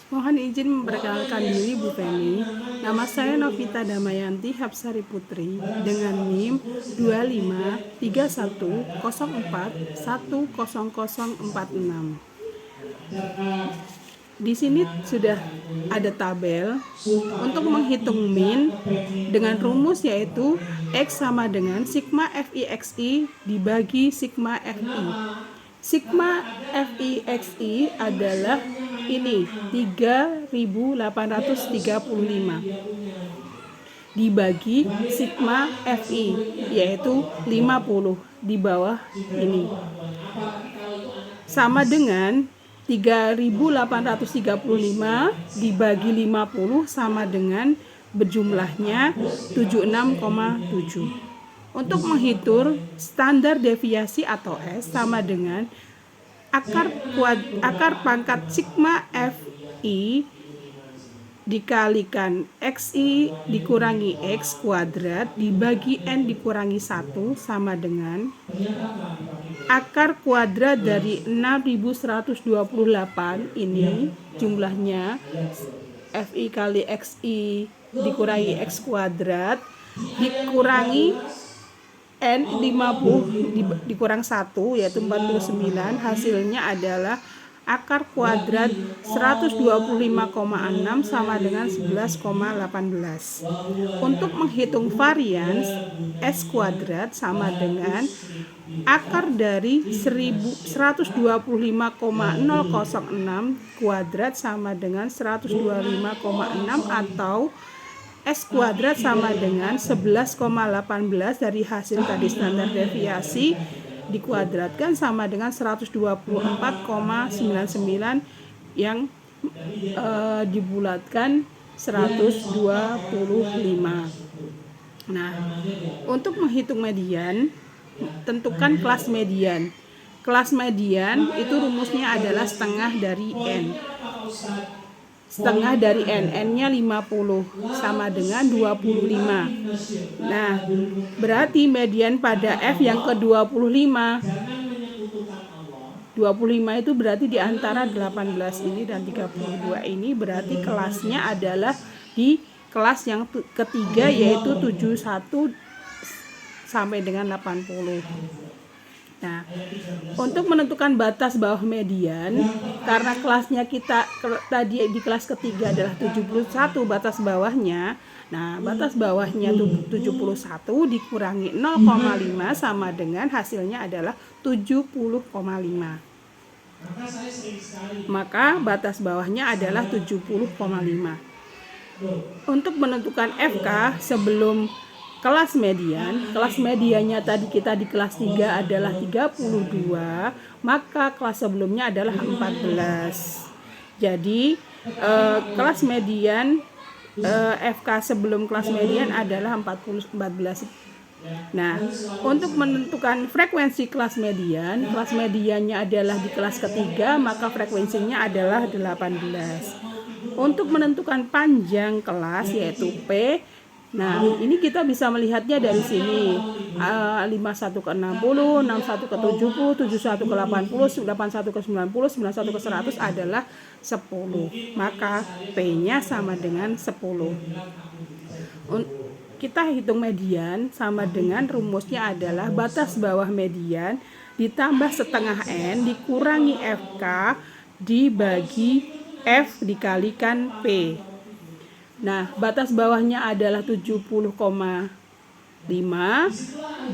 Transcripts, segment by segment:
Mohon izin memperkenalkan diri Bu Feni. Nama saya Novita Damayanti Hapsari Putri dengan NIM 253104100046. Di sini sudah ada tabel untuk menghitung min dengan rumus yaitu X sama dengan sigma FIXI dibagi sigma FI. Sigma FIXI adalah ini 3835 dibagi sigma FI yaitu 50 di bawah ini sama dengan 3835 dibagi 50 sama dengan berjumlahnya 76,7. Untuk menghitung standar deviasi atau S sama dengan akar pangkat sigma FI dikalikan XI dikurangi X kuadrat dibagi N dikurangi 1 sama dengan akar kuadrat dari 6128 ini jumlahnya FI kali XI dikurangi X kuadrat dikurangi N 50 dikurang 1 yaitu 49, hasilnya adalah akar kuadrat 125,6 sama dengan 11,18. Untuk menghitung varians S kuadrat sama dengan akar dari 125,006 kuadrat sama dengan 125,6 atau S kuadrat sama dengan 11,18 dari hasil tadi standar deviasi dikuadratkan sama dengan 124,99 yang dibulatkan 125. Nah, untuk menghitung median, tentukan kelas median. Kelas median itu rumusnya adalah setengah dari N. Setengah dari N, N-nya 50 sama dengan 25. Nah, berarti median pada F yang ke-25. 25 itu berarti di antara 18 ini dan 32 ini berarti kelasnya adalah di kelas yang ketiga yaitu 71 sampai dengan 80. Nah, untuk menentukan batas bawah median, karena kelasnya kita tadi di kelas ketiga adalah 71 batas bawahnya. Nah, batas bawahnya 71 dikurangi 0,5 sama dengan hasilnya adalah 70,5. Maka batas bawahnya adalah 70,5. Untuk menentukan FK sebelum kelas mediannya tadi kita di kelas 3 adalah 32, maka kelas sebelumnya adalah 14. Jadi kelas median FK sebelum kelas median adalah 14. Nah, untuk menentukan frekuensi kelas mediannya adalah di kelas ketiga, maka frekuensinya adalah 18. Untuk menentukan panjang kelas yaitu P. Nah, ini kita bisa melihatnya dari sini 51 ke 60, 61 ke 70, 71 ke 80, 81 ke 90, 91 ke 100 adalah 10. Maka P-nya sama dengan 10. Kita hitung median sama dengan rumusnya adalah batas bawah median ditambah setengah N dikurangi FK dibagi F dikalikan P. Nah, batas bawahnya adalah 70,5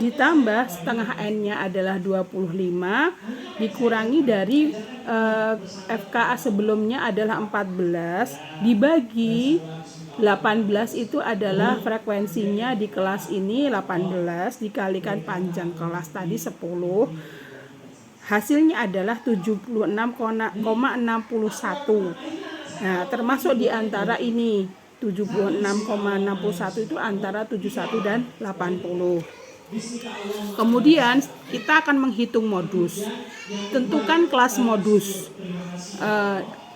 ditambah setengah N-nya adalah 25 dikurangi dari FKA sebelumnya adalah 14 dibagi 18 itu adalah frekuensinya di kelas ini 18 dikalikan panjang kelas tadi 10. Hasilnya adalah 76,61. Nah, termasuk di antara ini 76,61 itu antara 71 dan 80. Kemudian kita akan menghitung modus. Tentukan kelas modus.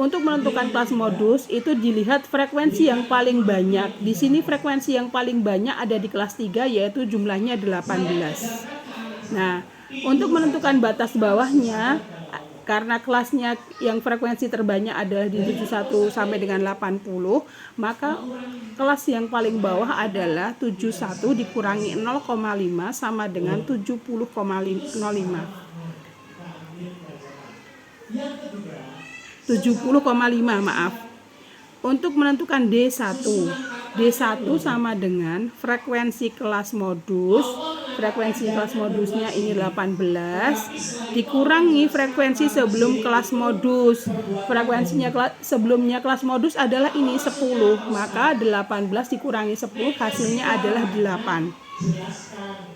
Untuk menentukan kelas modus itu dilihat frekuensi yang paling banyak. Di sini frekuensi yang paling banyak ada di kelas 3 yaitu jumlahnya 18. Nah, untuk menentukan batas bawahnya karena kelasnya yang frekuensi terbanyak adalah di 71 sampai dengan 80, maka kelas yang paling bawah adalah 71 dikurangi 0,5 sama dengan 70,05. 70,5, maaf. Untuk menentukan D1 sama dengan frekuensi kelas modus. Frekuensi kelas modusnya ini 18 dikurangi frekuensi sebelum kelas modus. Frekuensinya sebelumnya kelas modus adalah ini 10, maka 18 dikurangi 10 hasilnya adalah 8.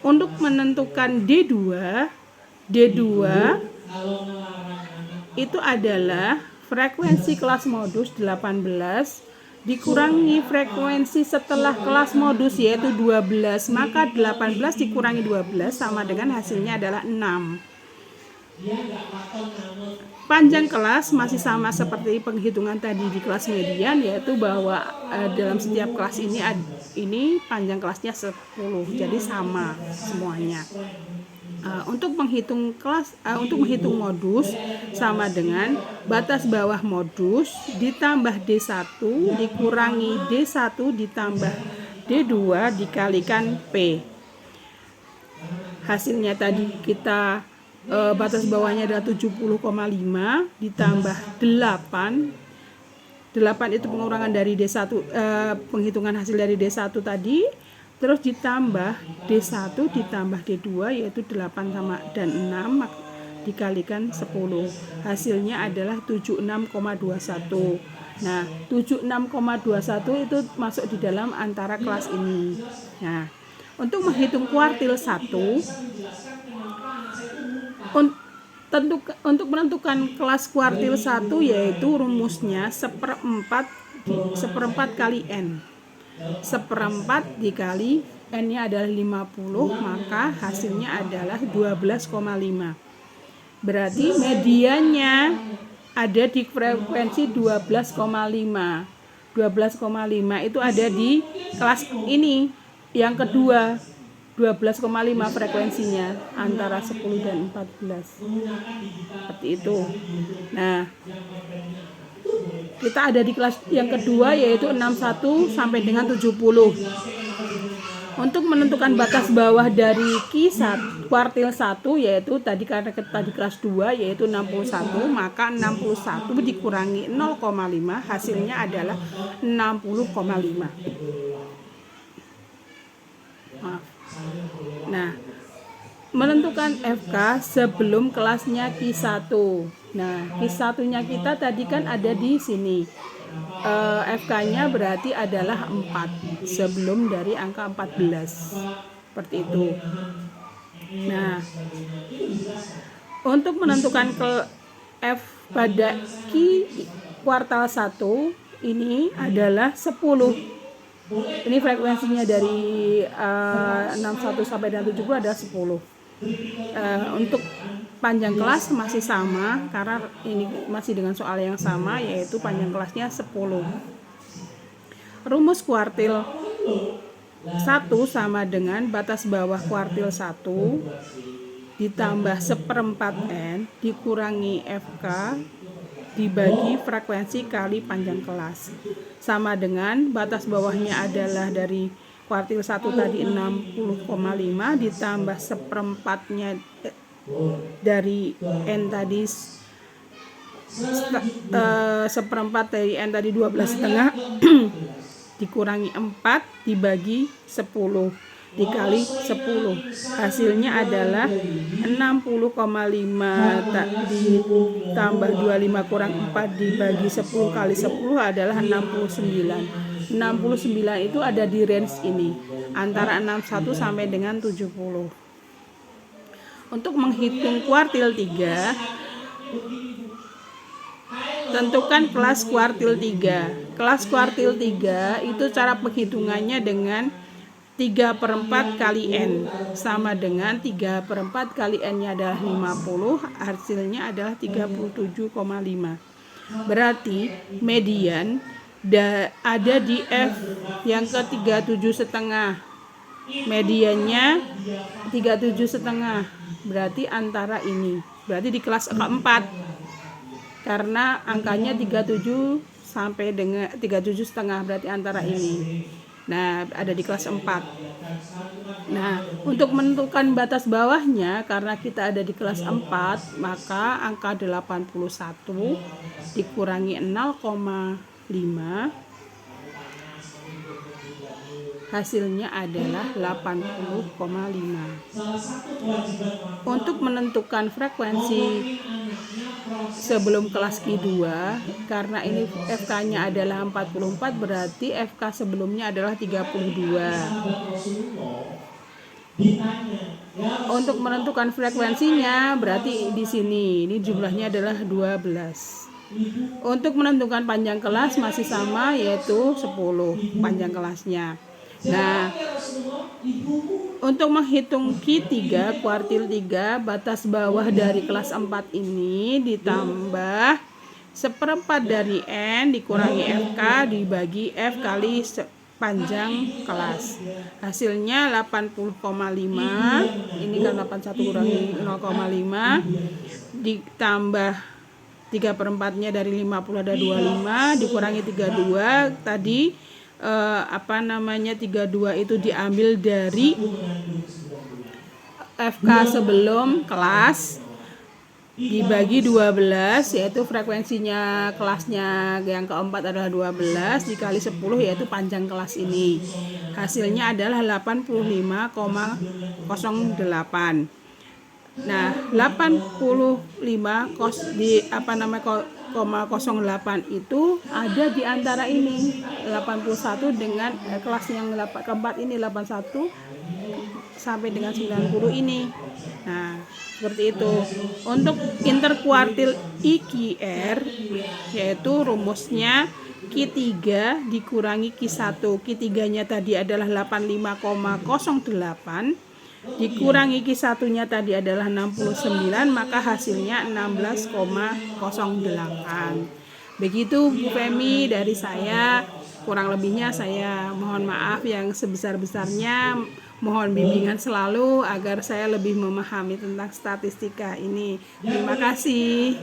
Untuk menentukan D2 itu adalah frekuensi kelas modus 18 dikurangi frekuensi setelah kelas modus yaitu 12, maka 18 dikurangi 12 sama dengan hasilnya adalah 6. Panjang kelas masih sama seperti penghitungan tadi di kelas median, yaitu bahwa dalam setiap kelas ini panjang kelasnya 10, jadi sama semuanya. Untuk menghitung modus sama dengan batas bawah modus ditambah D1 dikurangi D1 ditambah D2 dikalikan P. Hasilnya tadi kita batas bawahnya adalah 70,5 ditambah 8 itu pengurangan dari D1, penghitungan hasil dari D1 tadi. Terus ditambah D1 ditambah D2 yaitu 8 sama dan 6 dikalikan 10. Hasilnya adalah 76,21. Nah, 76,21 itu masuk di dalam antara kelas ini. Nah, untuk menghitung kuartil 1 untuk menentukan kelas kuartil 1 yaitu rumusnya seperempat kali N. Seperempat dikali N-nya adalah 50, maka hasilnya adalah 12,5. Berarti mediannya ada di frekuensi 12,5. 12,5 itu ada di kelas ini yang kedua. 12,5 frekuensinya antara 10 dan 14. Seperti itu. Nah, kita ada di kelas yang kedua yaitu 61 sampai dengan 70. Untuk menentukan batas bawah dari Q1 kuartil 1 yaitu tadi karena kita di kelas 2 yaitu 61, maka 61 dikurangi 0,5 hasilnya adalah 60,5. Nah, menentukan FK sebelum kelasnya Q1. Nah, Q1-nya kita tadi kan ada di sini. FK-nya berarti adalah 4 sebelum dari angka 14. Seperti itu. Nah, untuk menentukan ke F pada Q kuartal 1 ini adalah 10. Ini frekuensinya dari 61 sampai dengan 70 adalah 10. Untuk panjang kelas masih sama karena ini masih dengan soal yang sama yaitu panjang kelasnya 10. Rumus kuartil 1 sama dengan batas bawah kuartil 1 ditambah seperempat N dikurangi FK dibagi frekuensi kali panjang kelas sama dengan batas bawahnya adalah dari kuartil 1 tadi 60,5 ditambah seperempatnya dari N tadi seperempat dari N tadi 12,5 dikurangi 4 dibagi 10 dikali 10 hasilnya adalah 60,5 ditambah 25 kurang 4 dibagi 10 kali 10 adalah 69. 69 itu ada di range ini antara 61 sampai dengan 70. Untuk menghitung kuartil 3, tentukan kelas kuartil 3. Kelas kuartil 3 itu cara penghitungannya dengan 3/4 kali N sama dengan 3/4 kali N-nya adalah 50, hasilnya adalah 37,5. Berarti median ada di F yang ke 37,5. Mediannya 37,5. Berarti antara ini. Berarti di kelas keempat. karena angkanya 37 sampai dengan 37,5, berarti antara ini. Nah, ada di kelas 4. Nah, untuk menentukan batas bawahnya, karena kita ada di kelas 4, maka angka 81 dikurangi 0,5, hasilnya adalah 80,5. Untuk menentukan frekuensi sebelum kelas Q2, karena ini FK-nya adalah 44, berarti FK sebelumnya adalah 32. Untuk menentukan frekuensinya, berarti di sini ini jumlahnya adalah 12. Untuk menentukan panjang kelas masih sama, yaitu 10 panjang kelasnya. Nah, untuk menghitung Q3 kuartil 3, batas bawah dari kelas 4 ini ditambah 1/4 dari N dikurangi FK dibagi F kali panjang kelas. Hasilnya 80,5. Ini kan 81 kurangi 0,5 ditambah 3/4-nya dari 50 ada 25 dikurangi 32. Tadi 32 itu diambil dari FK sebelum kelas dibagi 12, yaitu frekuensinya kelasnya yang keempat adalah 12 dikali 10, yaitu panjang kelas ini. Hasilnya adalah 85,08. Nah, 85,08 itu ada di antara ini 81 dengan kelas yang keempat ini 81 sampai dengan 90 ini. Nah, seperti itu. Untuk interkuartil IQR, yaitu rumusnya Q3 dikurangi Q1. Q3-nya tadi adalah 85,08 dikurangi Q1-nya tadi adalah 69, maka hasilnya 16,08. Begitu Bu Femi dari saya. Kurang lebihnya saya mohon maaf yang sebesar-besarnya. Mohon bimbingan selalu agar saya lebih memahami tentang statistika ini. Terima kasih.